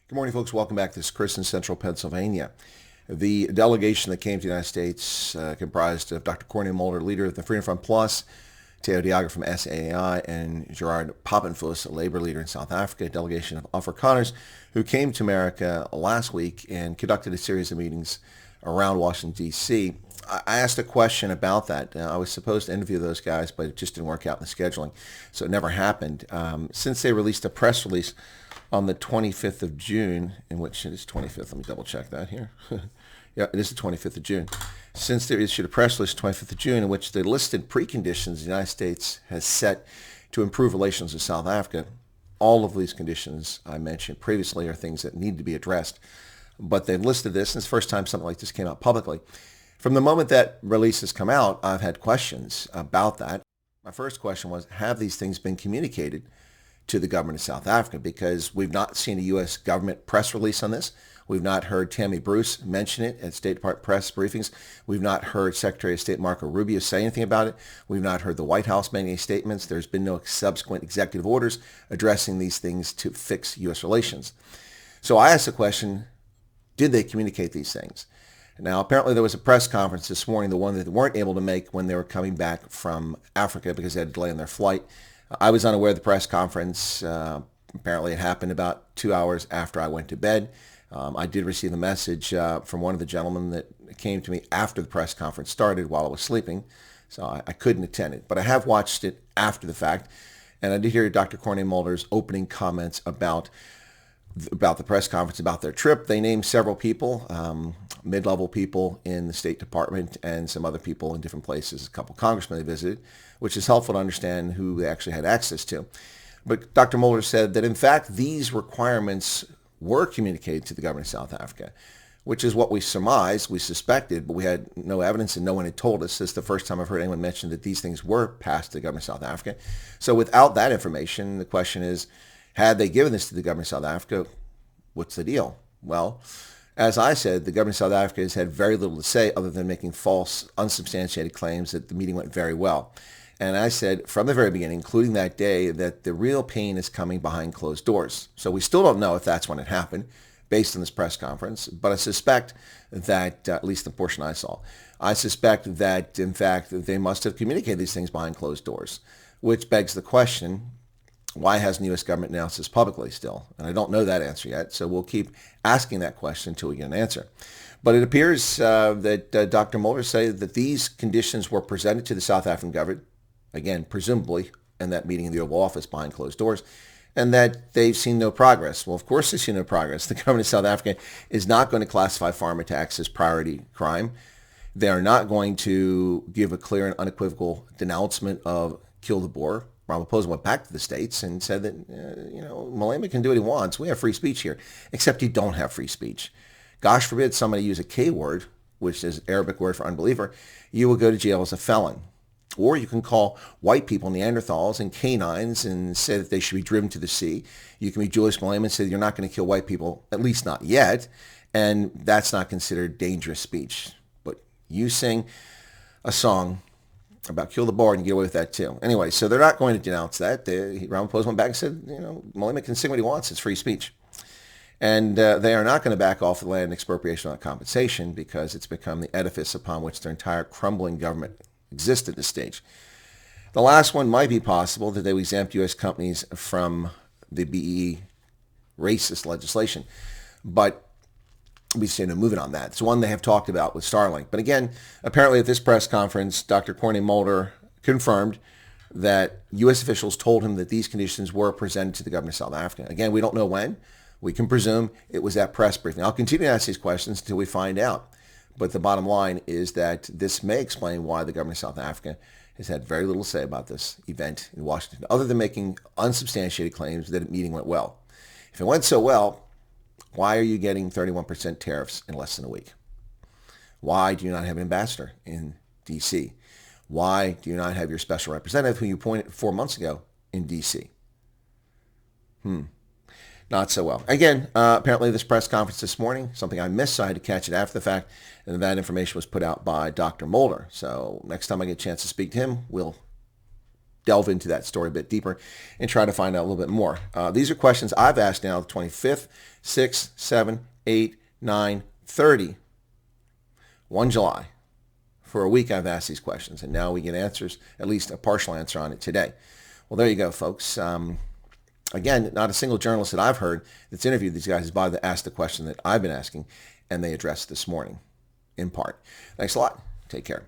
Good morning, folks. Welcome back. This is Chris in Central Pennsylvania. The delegation that came to the United States comprised of Dr. Corne Mulder, leader of the Freedom Front Plus, Theo Diaga from SAI, and Gerard Papenfuss, a labor leader in South Africa, a delegation of Afrikaners who came to America last week and conducted a series of meetings around Washington, D.C. I asked a question about that. I was supposed to interview those guys, but it just didn't work out in the scheduling, so it never happened. Since they released a press release on the 25th of June, in which it is 25th, let me double check that here. Yeah, it is the 25th of June. Since they issued a press release 25th of June in which they listed preconditions the United States has set to improve relations with South Africa, all of these conditions I mentioned previously are things that need to be addressed. But they've listed this, and it's the first time something like this came out publicly. From the moment that release has come out, I've had questions about that. My first question was, have these things been communicated to the government of South Africa? Because we've not seen a U.S. government press release on this. We've not heard Tammy Bruce mention it at State Department press briefings. We've not heard Secretary of State Marco Rubio say anything about it. We've not heard the White House make any statements. There's been no subsequent executive orders addressing these things to fix U.S. relations. So I asked the question, did they communicate these things? Now, apparently there was a press conference this morning, the one that they weren't able to make when they were coming back from Africa because they had a delay in their flight. I was unaware of the press conference. Apparently it happened about 2 hours after I went to bed. I did receive a message from one of the gentlemen that came to me after the press conference started while I was sleeping, so I couldn't attend it. But I have watched it after the fact, and I did hear Dr. Corne Mulder's opening comments about the press conference, about their trip. They named several people, mid-level people in the State Department and some other people in different places, a couple congressmen they visited, which is helpful to understand who they actually had access to. But Dr. Mulder said that, in fact, these requirements were communicated to the government of South Africa, which is what we surmised, we suspected, but we had no evidence and no one had told us. This is the first time I've heard anyone mention that these things were passed to the government of South Africa. So without that information, the question is, had they given this to the government of South Africa, what's the deal? Well, as I said, the government of South Africa has had very little to say other than making false, unsubstantiated claims that the meeting went very well. And I said from the very beginning, including that day, that the real pain is coming behind closed doors. So we still don't know if that's when it happened based on this press conference, but I suspect that, at least the portion I saw, I suspect that, in fact, they must have communicated these things behind closed doors, which begs the question, why hasn't the U.S. government announced this publicly still? And I don't know that answer yet, so we'll keep asking that question until we get an answer. But it appears that Dr. Mulder said that these conditions were presented to the South African government, again, presumably in that meeting in the Oval Office behind closed doors, and that they've seen no progress. Well, of course they've seen no progress. The government of South Africa is not going to classify farm attacks as priority crime. They are not going to give a clear and unequivocal denouncement of kill the Boer. Ramaphosa went back to the States and said that, Malema can do what he wants. We have free speech here, except you don't have free speech. Gosh forbid somebody use a K word, which is an Arabic word for unbeliever. You will go to jail as a felon. Or you can call white people Neanderthals and canines and say that they should be driven to the sea. You can be Julius Malema and say you're not going to kill white people, at least not yet, and that's not considered dangerous speech. But you sing a song about kill the Boer and you get away with that too. Anyway, so they're not going to denounce that. Ramaphosa went back and said, Malema can sing what he wants. It's free speech. And they are not going to back off the land expropriation without compensation because it's become the edifice upon which their entire crumbling government exists at this stage. The last one might be possible that they would exempt U.S. companies from the BEE racist legislation. But we say no moving on that. It's one they have talked about with Starlink. But again, apparently at this press conference, Dr. Corne Mulder confirmed that U.S. officials told him that these conditions were presented to the government of South Africa. Again, we don't know when. We can presume it was at press briefing. I'll continue to ask these questions until we find out. But the bottom line is that this may explain why the government of South Africa has had very little to say about this event in Washington, other than making unsubstantiated claims that the meeting went well. If it went so well, why are you getting 31% tariffs in less than a week? Why do you not have an ambassador in D.C.? Why do you not have your special representative who you appointed 4 months ago in D.C.? Not so well. Again, apparently this press conference this morning, something I missed, so I had to catch it after the fact, and that information was put out by Dr. Mulder. So next time I get a chance to speak to him, we'll delve into that story a bit deeper and try to find out a little bit more. These are questions I've asked now the 25th, 6th, 7th, 8th, 9th, 30th, 1 July. For a week I've asked these questions, and now we get answers, at least a partial answer on it today. Well, there you go, folks. Again, not a single journalist that I've heard that's interviewed these guys has bothered to ask the question that I've been asking, and they addressed this morning, in part. Thanks a lot. Take care.